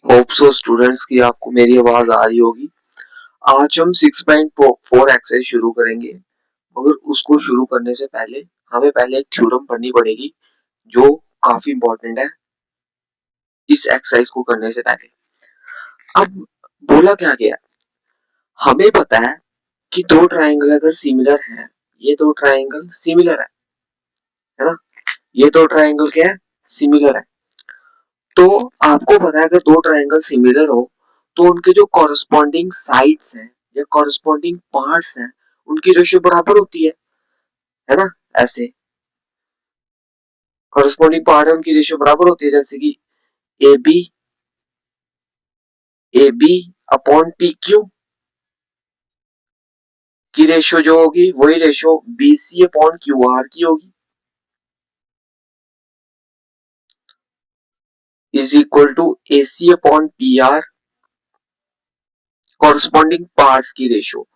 Hope so students की आपको मेरी आवाज आ रही होगी। आज हम 6.4 एक्सरसाइज शुरू करेंगे, मगर उसको शुरू करने से पहले हमें पहले एक थ्योरम पढ़नी पड़ेगी जो काफी इंपॉर्टेंट है इस एक्सरसाइज को करने से पहले। अब बोला क्या गया, हमें पता है कि दो ट्राइंगल अगर सिमिलर हैं, ये दो ट्राइंगल सिमिलर है ना, ये दो ट्राइंगल क्या है, सिमिलर है। तो आपको पता है अगर दो ट्राइंगल सिमिलर हो तो उनके जो कॉरस्पॉन्डिंग साइड्स हैं या कॉरस्पॉन्डिंग पार्ट्स हैं उनकी रेशियो बराबर होती है ना। ऐसे कॉरस्पॉन्डिंग पार्ट है उनकी रेशियो बराबर होती है, जैसे कि A B upon P Q की रेशियो जो होगी वही ratio B C upon Q R की होगी, is equal to A C upon P R corresponding parts की रेशियो।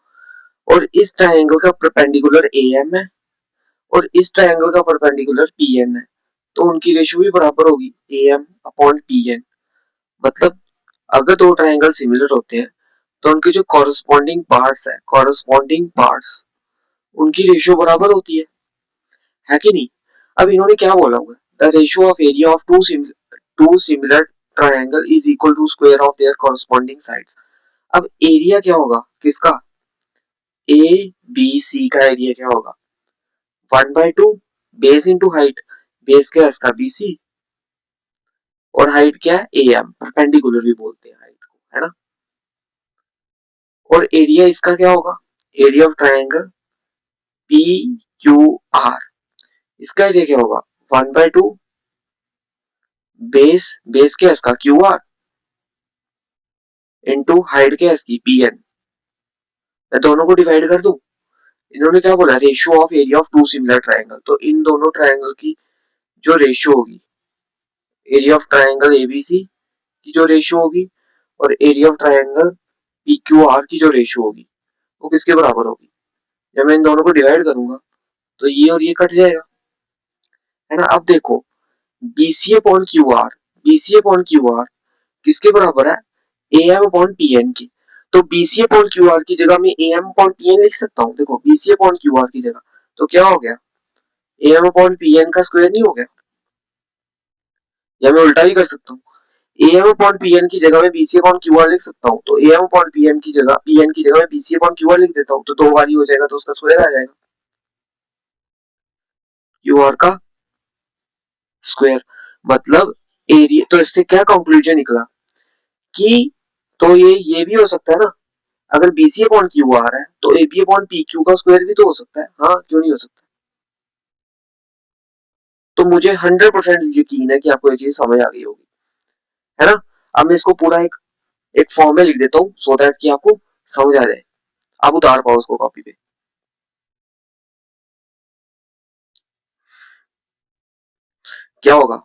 और इस ट्राइंगल का परपेंडिकुलर ए एम है और इस ट्राइंगल का परपेंडिकुलर पी एन है, तो उनकी रेशियो भी बराबर होगी A M upon P N. मतलब अगर दो ट्राइंगल सिमिलर होते हैं तो उनके जो कॉरस्पॉन्डिंग पार्ट्स उनकी रेशियो बराबर होती है कि नहीं। अब इन्होंने क्या बोला होगा, the ratio of area of two similar triangle is equal to square of their corresponding sides. अब एरिया क्या होगा किसका, ए बी सी का एरिया क्या होगा, 1/2 बेस इंटू हाइट, बेस क्या है इसका बी सी और हाइट क्या है ए एम, परपेंडिकुलर भी बोलते हैं हाइट को, है ना। और एरिया इसका क्या होगा, area of triangle P Q R, इसका एरिया क्या होगा 1/2 बेस, बेस क्या है इसका क्यू आर इंटू हाइट क्या है इसकी पी एन। मैं दोनों को डिवाइड कर दूं, इन्होंने क्या बोला ratio of area of two similar triangle, तो इन दोनों ट्राइंगल की जो रेशियो होगी, एरिया ऑफ ट्राइंगल एबीसी की जो रेशियो होगी और area of triangle P Q R की जो रेशियो होगी वो किसके बराबर होगी। जब मैं इन दोनों को डिवाइड करूंगा तो ये और ये कट जाएगा, है ना। अब देखो BC upon Q R, BC upon Q R किसके बराबर है, A M upon P N की। तो बीसी अपॉन क्यू आर की जगह मैं A M upon P N लिख सकता हूँ। देखो बीसी अपॉन क्यू आर की जगह तो क्या हो गया, A M upon P N का स्क्वायर नहीं हो गया, या मैं उल्टा भी कर सकता हूँ, A M upon P N की जगह में बीसी अपॉन क्यू आर लिख सकता हूँ। तो A M upon P M की जगह पी एन की जगह में बीसी अपॉन क्यू आर लिख देता हूँ, तो दो बार ही हो जाएगा तो उसका स्क्वायर आ जाएगा, क्यू आर का स्क्वायर। मतलब एरिया, तो इससे क्या कंक्लूजन निकला कि तो ये भी हो सकता है ना, अगर बीसी अपॉन क्यू आर है तो A B upon P Q का स्क्वायर भी तो हो सकता है, हाँ क्यों नहीं हो सकता। तो मुझे 100% यकीन है कि आपको ये चीज समझ आ गई होगी, है ना। अब मैं इसको पूरा एक फॉर्म में लिख देता हूँ सो दैट कि आपको समझ आ जाए, आप उतार पाओ उसको कॉपी पे। क्या होगा,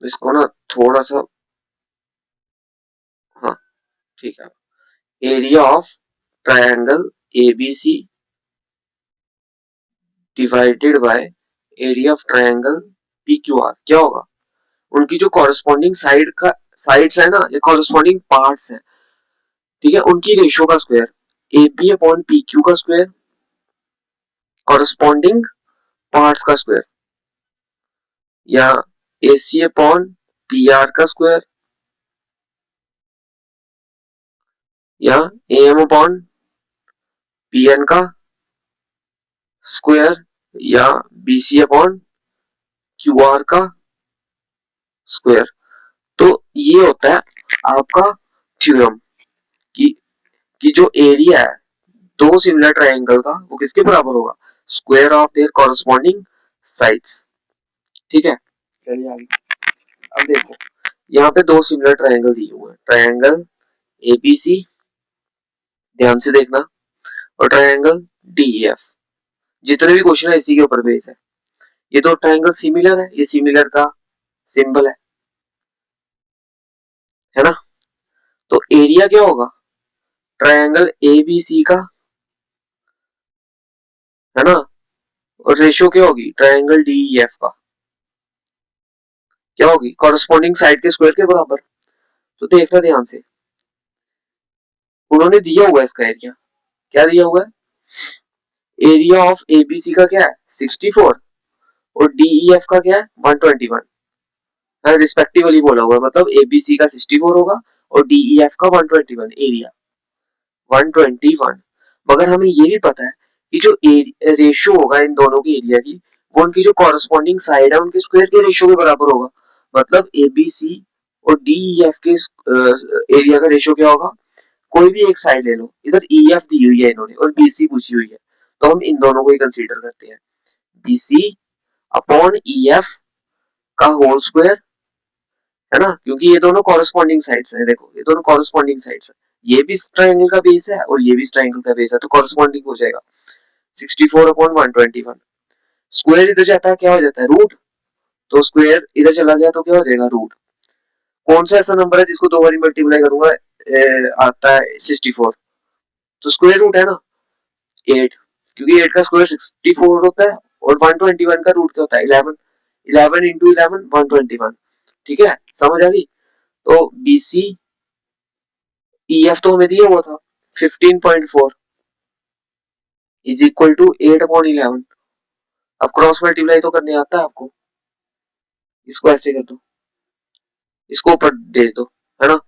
इसको ना थोड़ा सा, हाँ ठीक है, area of triangle ABC divided by area of triangle P Q R क्या होगा, उनकी जो कॉरेस्पॉन्डिंग साइड्स है ना, ये कॉरेस्पॉन्डिंग पार्ट्स हैं, ठीक है, उनकी रेशियो का square A B upon P Q का स्क्वायर कॉरेस्पॉन्डिंग पार्ट्स का स्क्वायर, या A C upon P R का स्क्वायर, या A M upon P N का स्क्वायर, या B C upon Q R का स्क्वायर। तो ये होता है आपका थ्योरम कि जो एरिया है दो सिमिलर ट्रायंगल का वो किसके बराबर होगा, square of there corresponding sides. ठीक है, चलिए आगे। अब देखो यहाँ पे दो सिमिलर ट्रायंगल दिए हुए हैं, ट्रायंगल एबीसी, ध्यान से देखना, और ट्रायंगल डीईएफ। जितने भी क्वेश्चन है इसी के ऊपर बेस है। ये दो ट्रायंगल सिमिलर है, ये सिमिलर का सिंबल है ना। तो एरिया क्या होगा ट्रायंगल एबीसी का, है ना, और रेशियो क्या होगी ट्रायंगल डीईएफ का। क्या होगी, कॉरस्पॉन्डिंग साइड के स्क्वायर के बराबर। तो देखना ध्यान से, उन्होंने दिया हुआ है इसका एरिया, क्या दिया हुआ है, एरिया ऑफ एबीसी का क्या है 64 और डीईएफ का क्या है 121, रिस्पेक्टिवली बोला हुआ है, मतलब एबीसी का 64 होगा और डीईएफ का 121 एरिया 121। मगर हमें ये भी पता है कि जो रेशियो होगा इन दोनों की एरिया की, वो उनकी जो कॉरस्पॉन्डिंग साइड है उनके स्क्वायर के रेशियो के बराबर होगा। मतलब एबीसी और डीईएफ के एरिया का रेशियो क्या होगा, कोई भी एक साइड ले लो, इधर ईएफ दी हुई है इन्होंने और बीसी पूछी हुई है, तो हम इन दोनों को ही कंसीडर करते हैं, बीसी अपॉन ईएफ का होल स्क्वायर, है ना, क्योंकि ये दोनों कॉरस्पॉन्डिंग साइड्स हैं, देखो ये दोनों कॉरस्पॉन्डिंग साइड्स हैं, ये भी ट्रायंगल का बेस है और ये भी ट्रायंगल का बेस है, तो कॉरस्पॉन्डिंग हो जाएगा 64 अपॉन 121। स्क्वायर इधर जाता है क्या हो जाता है रूट, तो स्क्वायर इधर चला गया तो क्या हो जाएगा रूट। कौन सा ऐसा नंबर है जिसको दो बार मल्टीप्लाई करूंगा आता है 64, तो स्क्वायर रूट है ना 8, क्योंकि 8 का स्क्वायर 64 होता है और 121 का रूट क्या होता है 11, 11 इंटू 11 121। ठीक है, समझ आ गई। तो बीसी ईएफ तो हमें दिया हुआ था 15.4 इज इक्वल टू 8 अपॉन 11। अब क्रॉस मल्टीप्लाई तो करने आता है आपको, इसको ऐसे कर दो, इसको ऊपर भेज दो, है ना,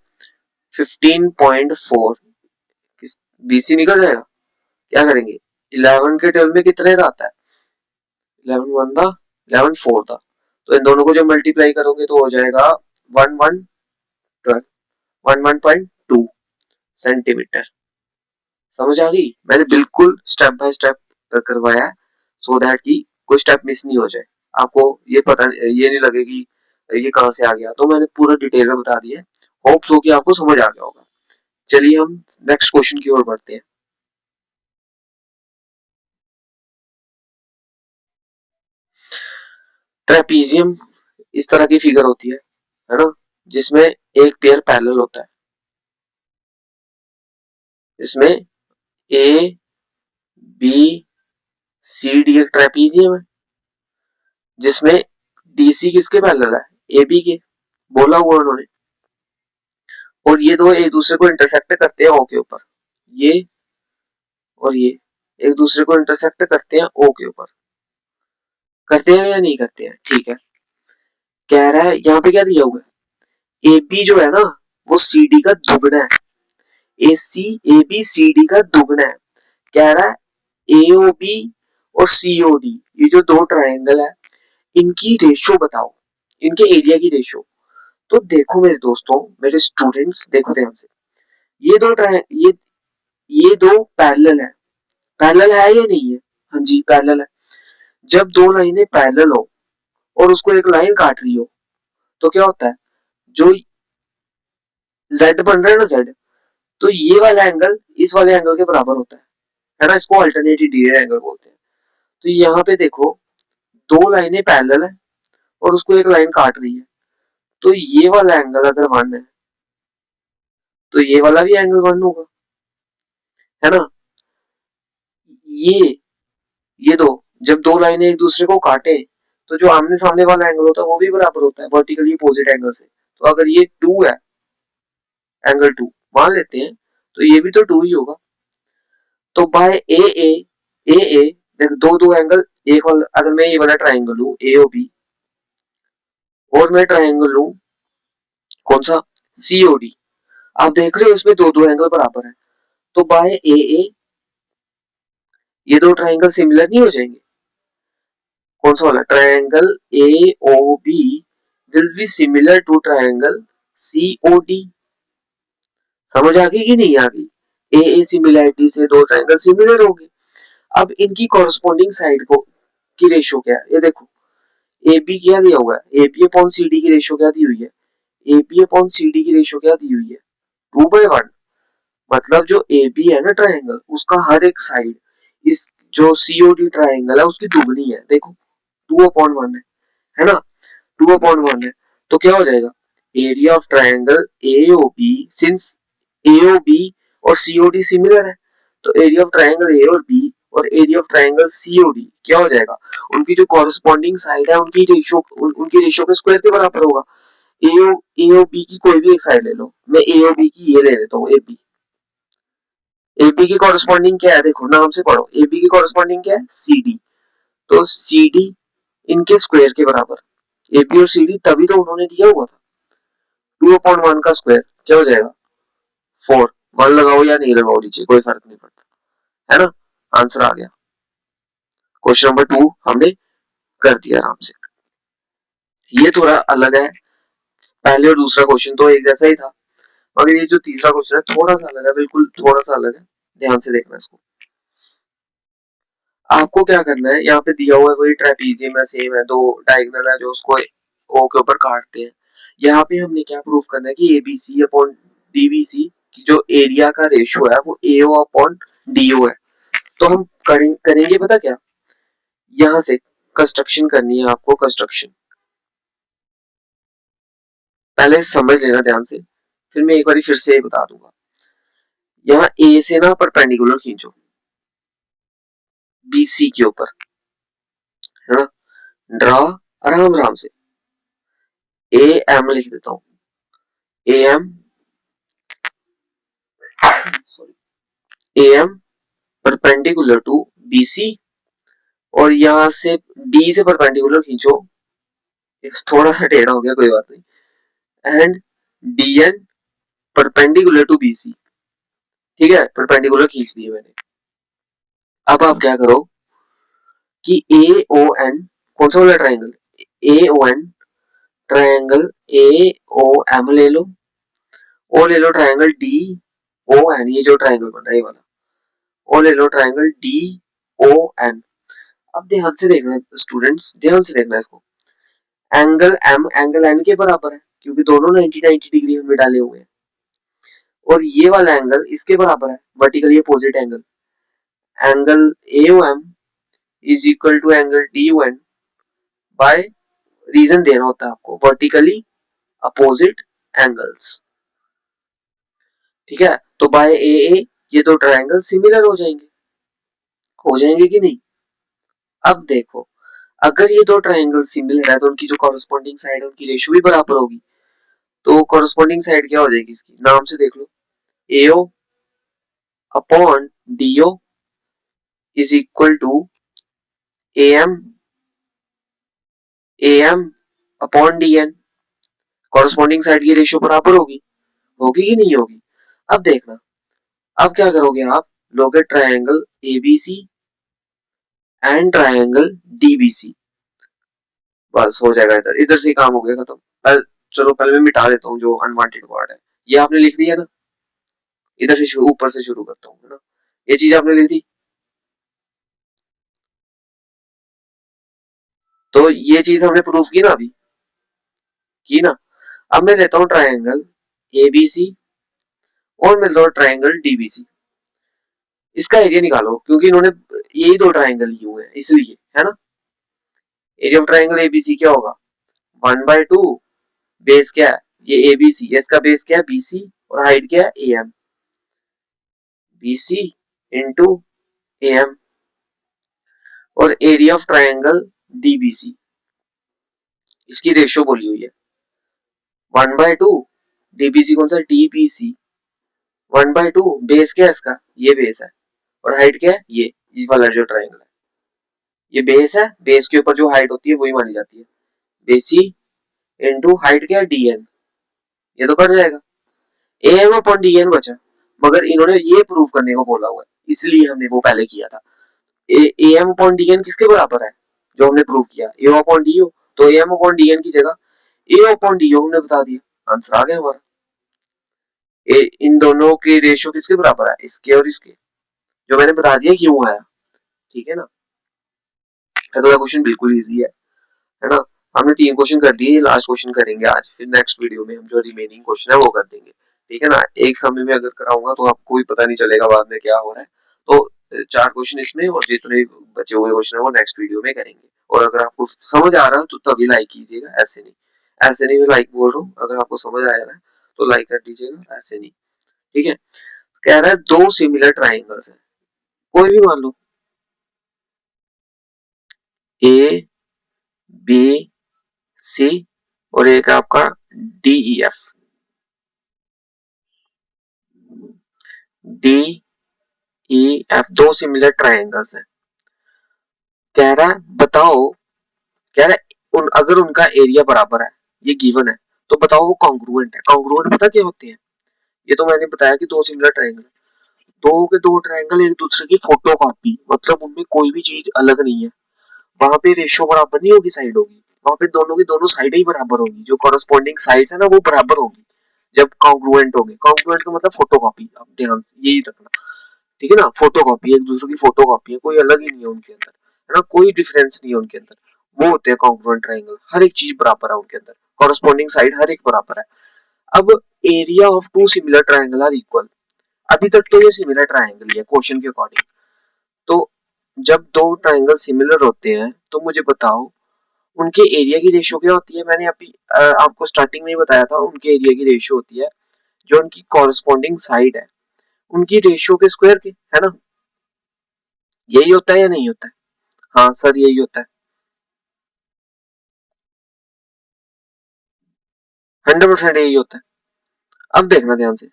15.4 बीसी निकल जाएगा, क्या करेंगे 11 के टर्म में कितने का आता है 11 वन था 11 फोर था, तो इन दोनों को जब मल्टीप्लाई करोगे तो हो जाएगा 11.2 सेंटीमीटर। समझ आ गई, मैंने बिल्कुल स्टेप बाय स्टेप करवाया है सो दैट की कोई स्टेप मिस नहीं हो जाए, आपको ये पता ये नहीं लगे कि ये कहां से आ गया, तो मैंने पूरा डिटेल में बता दिया है, होप सो कि आपको समझ आ गया होगा। चलिए हम नेक्स्ट क्वेश्चन की ओर बढ़ते हैं। ट्रेपीजियम इस तरह की फिगर होती है ना, जिसमें एक पेयर पैरेलल होता है, जिसमें ए बी सी डी एक ट्रेपीजियम है, जिसमें डीसी किसके पैरेलल है ए बी के, बोला हुआ उन्होंने, और ये दो एक दूसरे को इंटरसेक्ट करते हैं ओ के ऊपर, ये और ये एक दूसरे को इंटरसेक्ट करते हैं ओ के ऊपर, करते हैं या नहीं करते हैं, ठीक है। कह रहा है यहाँ पे क्या दिया हुआ है, ए बी जो है ना वो सी डी का दुगना है, ए बी सी डी का दुगना है। कह रहा है ए ओ बी और सी ओ डी, ये जो दो ट्राइंगल है इनकी रेशियो बताओ, इनके एरिया की रेशियो। तो देखो मेरे दोस्तों, मेरे स्टूडेंट्स देखो ध्यान से, ये दो ट्राइ ये दो पैरेलल है, पैरेलल है या नहीं है, हाँ जी पैरेलल है। जब दो लाइनें पैरेलल हो और उसको एक लाइन काट रही हो तो क्या होता है, जो जेड बन रहा है ना जेड, तो ये वाला एंगल इस वाले एंगल के बराबर होता है ना, इसको अल्टरनेटिव डिग्री एंगल बोलते हैं। तो यहाँ पे देखो दो लाइनें पैरेलल है और उसको एक लाइन काट रही है, तो ये वाला एंगल अगर 1 है तो ये वाला भी एंगल 1 होगा, है ना। ये ये दो जब दो लाइनें एक दूसरे को काटे तो जो आमने सामने वाला एंगल होता है वो भी बराबर होता है वर्टिकली अपोजिट एंगल से। तो अगर ये 2 है, एंगल 2 मान लेते हैं, तो ये भी तो 2 ही होगा। तो बाय ए देख दो दो एंगल, एक वाला अगर मैं ये वाला ट्राइंगल लूं ए ओ बी और मैं ट्राइंगल लूं कौन सा सी ओ डी, आप देख रहे हो इसमें दो दो एंगल बराबर है, तो बाय ए ये दो ट्राइंगल सिमिलर नहीं हो जाएंगे, कौन सा वाला triangle A O B will be similar to triangle C O D. समझ आ गई कि नहीं आ गई, ए सिमिलरिटी से दो ट्राइंगल सिमिलर हो गए। अब इनकी कॉरस्पॉन्डिंग साइड को की रेशियो क्या है, ये देखो ए बी क्या दिया हुआ है, A B upon C D की रेशियो क्या दी हुई है, A B upon C D की रेशियो क्या दी हुई है 2/1। मतलब जो ए बी है ना ट्राइंगल, उसका हर एक साइड इस जो सी ओ डी ट्राइंगल है उसकी दुगनी है, देखो 2/1 है ना, 2/1 है। तो क्या हो जाएगा, area of triangle A O B, since A O B और सी ओ डी सिमिलर है, तो एरिया ऑफ ट्राइंगल ए और बी और एरिया ऑफ ट्राइंगल सीओडी क्या हो जाएगा, उनकी जो कॉरेस्पॉन्डिंग साइड है उनकी रेशियो उनकी रेशियो के स्क्वायर के बराबर होगा। ए और बी की कोई भी एक साइड ले लो, मैं ए और बी की ये ले लेता हूँ, ए बी की कॉरेस्पॉन्डिंग क्या है, देखो नाम से पढ़ो, ए बी की कॉरेस्पॉन्डिंग क्या है, सी डी। तो सी डी इनके स्क्वायर के बराबर, ए बी और सी डी तभी तो उन्होंने दिया हुआ था। 2/1 का स्क्वायर क्या हो जाएगा, 4। वन लगाओ या नहीं लगाओ नीचे कोई फर्क नहीं पड़ता, है ना। आंसर आ गया। क्वेश्चन नंबर 2 हमने कर दिया आराम से। ये थोड़ा अलग है, पहले और दूसरा क्वेश्चन तो एक जैसा ही था, मगर ये जो तीसरा क्वेश्चन है थोड़ा सा अलग है, बिल्कुल थोड़ा सा अलग है, ध्यान से देखना इसको। आपको क्या करना है, यहाँ पे दिया हुआ है वही ट्रेपीजियम है, सेम है, दो डायगोनल है जो उसको ओ के ऊपर काटते हैं। यहाँ पे हमने क्या प्रूव करना है कि एबीसी अपॉन डीबीसी की जो एरिया का रेशियो है वो एओ अपॉन डीओ है। तो हम करेंगे पता क्या, यहाँ से कंस्ट्रक्शन करनी है आपको, कंस्ट्रक्शन पहले समझ लेना ध्यान से, फिर मैं एक बार फिर से बता दूंगा। यहाँ ए से ना परपेंडिकुलर खींचो बीसी के ऊपर, है ना, ड्रा आराम आराम से, ए एम लिख देता हूं, A M, A M perpendicular to BC, और यहां से डी से परपेंडिकुलर खींचो, थोड़ा सा टेढ़ा हो गया कोई बात नहीं, and D N perpendicular to BC, ठीक है, परपेंडिकुलर खींच दिए मैंने। अब आप क्या करो कि ए ओ एन, कौन सा वाला triangle, A O N triangle A O M ले लो, और ले लो ट्राइंगल डी ओ एन, ये जो ट्राइंगल बना है ये वाला, और ले लो ट्राइंगल डी ओ एन। अब ध्यान से देखना स्टूडेंट्स, ध्यान से देखना इसको, एंगल एम एंगल एन के बराबर है क्योंकि दोनों 90-90 डिग्री में डाले हुए हैं, और ये वाला एंगल इसके बराबर है, vertically opposite angle, angle A O M is equal to angle D O N by, reason देना होता है आपको, वर्टिकली अपोजिट एंगल्स, ठीक है। तो बाय ए ए ये दो ट्रायंगल सिमिलर हो जाएंगे कि नहीं। अब देखो, अगर ये दो ट्रायंगल सिमिलर है तो उनकी जो कॉरेस्पॉन्डिंग साइड है उनकी रेशियो भी बराबर होगी। तो कॉरेस्पॉन्डिंग साइड क्या हो जाएगी इसकी, नाम से देख लो, AO upon DO is equal to AM AM upon DN. Corresponding side की रेशियो बराबर होगी, होगी कि नहीं होगी। अब देखना, अब क्या करोगे आप, लोगे triangle ABC and triangle DBC, बस हो जाएगा, इधर इधर से काम हो गया खत्म। चलो पहले मैं मिटा देता हूँ जो अनवांटेड वर्ड है, ये आपने लिख दिया ना, इधर से ऊपर से शुरू करता हूँ, है ना, ये चीज आपने लिख दी। तो ये चीज हमने प्रूफ की ना अभी, की ना। अब मैं लेता हूँ ट्रायंगल एबीसी और मैं लेता हूँ ट्रायंगल डीबीसी, इसका एरिया निकालो क्योंकि इन्होंने यही दो ट्रायंगल लिए हुए हैं इसलिए, है ना। एरिया ऑफ ट्रायंगल एबीसी क्या होगा, 1/2, बेस क्या है, ये एबीसी, इसका बेस क्या है बीसी, और हाइट क्या है एएम, बीसी इंटू एएम, और एरिया ऑफ ट्रायंगल डीबीसी, इसकी रेशियो बोली हुई है 1/2, डीबीसी कौन सा, डीबीसी 1/2, बेस क्या है इसका, ये बेस है, और हाइट क्या है ये वाला जो ट्रायंगल है ये बेस है, बेस के ऊपर जो हाइट होती है वही मानी जाती है, बेसी इंटू हाइट क्या है डीएन, ये तो कट जाएगा, एएम अपॉन डीएन बचा। मगर इन्होंने ये प्रूव करने को बोला हुआ है इसलिए हमने वो पहले किया था, एएम अपॉन डीएन किसके बराबर है, जो हमने प्रूव किया ए अपॉन डीओ, तो एएम अपॉन डीएन की जगह ए अपॉन डीओ हमने बता दिया, आंसर आ गया हमारा। इन दोनों के रेशियो किसके बराबर है, इसके और इसके, जो मैंने बता दिया क्यों आया, ठीक है ना। अगला क्वेश्चन बिल्कुल इजी है ना। हमने 3 क्वेश्चन कर दिए, लास्ट क्वेश्चन करेंगे आज, फिर नेक्स्ट वीडियो में हम जो रिमेनिंग क्वेश्चन है वो कर देंगे, ठीक है ना। एक समय में अगर कराऊंगा तो आपको भी पता नहीं चलेगा बाद में क्या हो रहा है। तो 4 क्वेश्चन इसमें, और जितने बचे हुए क्वेश्चन है वो नेक्स्ट वीडियो में करेंगे। और अगर आपको समझ आ रहा है तो तभी लाइक कीजिएगा, ऐसे नहीं मैं लाइक बोल रहा हूँ, अगर आपको समझ आ रहा है तो लाइक कर दीजिएगा, ऐसे नहीं, ठीक है। कह रहा है दो सिमिलर ट्राइंगल्स है, कोई भी मान लो, ए बी सी और एक आपका D E F. D E F दो सिमिलर ट्रायंगल्स हैं। कह रहा है बताओ, कह रहा है अगर उनका एरिया बराबर है, ये गिवन है, तो बताओ वो कॉन्ग्रुएंट है। कॉन्ग्रुएंट पता क्या होते हैं? ये तो मैंने बताया कि दो सिमिलर ट्रायंगल, दो के दो ट्रायंगल एक दूसरे की फोटो कॉपी, मतलब उनमें कोई भी चीज अलग नहीं है। वहां पे रेशियो बराबर नहीं होगी, साइड होगी। वहां पे दोनों की दोनों साइड ही बराबर होगी, जो कॉरेस्पॉन्डिंग साइड्स है ना वो बराबर होगी जब कॉन्ग्रुएंट होंगे। कॉन्ग्रुएंट का मतलब फोटो कॉपी, आप ध्यान से यही रखना, ठीक है ना। फोटो कॉपी, एक दूसरे की फोटो कॉपी है, कोई अलग ही नहीं है उनके अंदर, है ना, कोई डिफरेंस नहीं है उनके अंदर। वो होते हैं कॉन्ग्रुएंट ट्रायंगल, हर एक चीज बराबर है उनके अंदर, कॉरेस्पॉन्डिंग साइड हर एक बराबर है। अब area of two similar triangle are equal. अभी तक तो ये सिमिलर ट्रायंगल ही है क्वेश्चन के अकॉर्डिंग। तो जब दो ट्रायंगल सिमिलर होते हैं तो मुझे बताओ उनके एरिया की रेशियो क्या होती है। मैंने अभी आपको स्टार्टिंग में ही बताया था, उनके एरिया की रेशियो होती है जो उनकी कॉरेस्पॉन्डिंग साइड है उनकी रेशियो के स्क्वायर की, है ना। यही होता है या नहीं होता है? हाँ सर यही होता है, 100% यही होता है। अब देखना ध्यान से,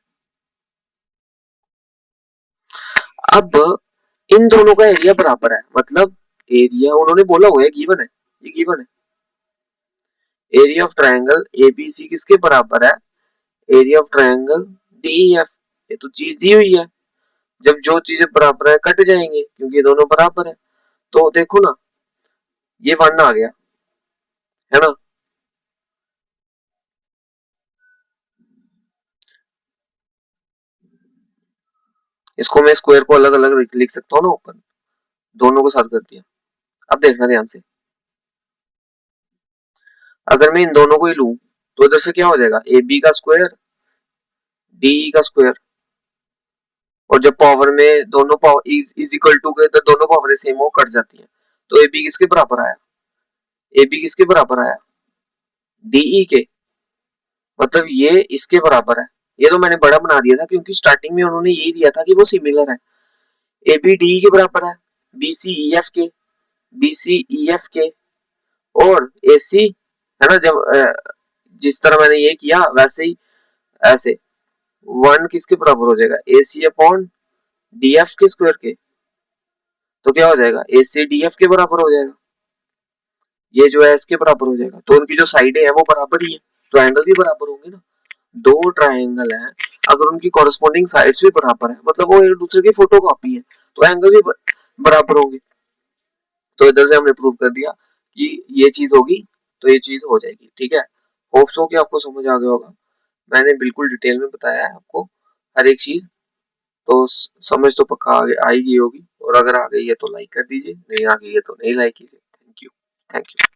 अब इन दोनों का एरिया बराबर है, मतलब एरिया उन्होंने बोला हुआ है, गिवन है, ये गिवन है। एरिया ऑफ ट्रायंगल एबीसी किसके बराबर है? Area of triangle DEF. ये तो चीज दी हुई है, जब जो चीजें बराबर है कट जाएंगे क्योंकि ये दोनों बराबर है। तो देखो ना, ये वन आ गया, है ना। इसको मैं स्क्वायर को अलग अलग लिख सकता हूँ ना ऊपर, दोनों को साथ कर दिया। अब देखना ध्यान से, अगर मैं इन दोनों को ही लूं तो इधर से क्या हो जाएगा, ए बी का स्क्वायर डी का स्क्वायर। और जब पावर में दोनों पावर इज इक्वल टू के दोनों पावर सेम हो कट जाती है, तो ए बी किसके बराबर आया? ए बी किसके बराबर आया? डीई के, मतलब ये इसके बराबर है। ये तो मैंने बड़ा बना दिया था क्योंकि स्टार्टिंग में उन्होंने यही दिया था कि वो सिमिलर है। ए बी डी के बराबर है, बी सी ई एफ के, बी सी ई एफ के, और ए सी, है ना। जब जिस तरह मैंने ये किया वैसे ही ऐसे वन किसके बराबर हो जाएगा, ए सी अपॉन डी एफ के स्क्वायर के। तो क्या हो जाएगा, ए सी डी एफ के बराबर हो जाएगा, ये जो है इसके बराबर हो जाएगा। तो उनकी जो साइडें हैं वो बराबर ही है, तो एंगल भी बराबर होंगे ना। दो ट्रायंगल है, अगर उनकी कॉरेस्पॉन्डिंग साइड्स भी बराबर है, मतलब वो एक दूसरे की फोटो कॉपी है, तो एंगल भी बराबर होंगे। तो इधर से हमने प्रूव कर दिया कि ये चीज होगी तो ये चीज हो जाएगी, ठीक है। होप सो कि आपको समझ आ गया होगा, मैंने बिल्कुल डिटेल में बताया है आपको हर एक चीज। तो समझ तो पक्का आ ही गई होगी, और अगर आ गई है तो लाइक कर दीजिए, नहीं आ गई है तो नहीं लाइक कीजिए। Thank you, thank you.